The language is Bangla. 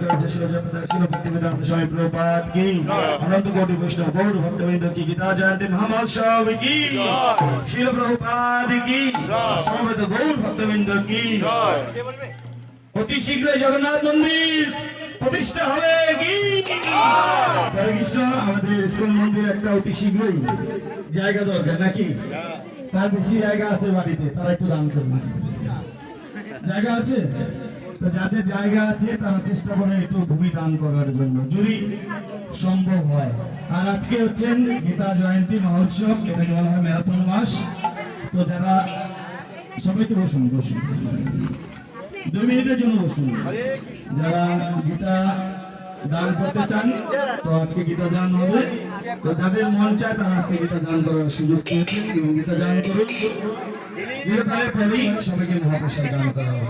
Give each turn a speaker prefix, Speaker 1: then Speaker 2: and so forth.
Speaker 1: आचार्य शिल भक्तिवेदांत स्वामी प्रभुपाद की अनंत कोटि वैष्णव गौर भक्तवृंद की गीता जयंती महामहोत्सव की शिल प्रभुपाद की समवेत गौर भक्तवृंद की অতি শীঘ্রই জগন্নাথ মন্দির প্রতিষ্ঠা হবে কি হরে কৃষ্ণ। আমাদের স্কুল মন্দির একটা অতি শীঘ্রই জায়গা দরকার নাকি? তার বেশি জায়গা আছে বাড়িতে, তারা একটু দান করবে। জায়গা আছে তো যাদের জায়গা আছে তারা চেষ্টা করে একটু ভূমি দান করার জন্য যদি সম্ভব হয়। আর আজকে হচ্ছেন গীতা জয়ন্তী মহোৎসব, এটাকে বলা হয় ম্যারাথন মাস। তো যারা সবাইকে বসুন 2 মিনিটের জন্য বসুন। যারা গীতা দান করতে চান তো আজকে গীতা দান হবে। তো যাদের মন চায় তারা আজকে গীতা দান করার সুযোগ পেয়েছেন এবং গীতা দান করুন। গীতা দানের পরেই সবাইকে মহাপ্রসাদ দান করা হবে।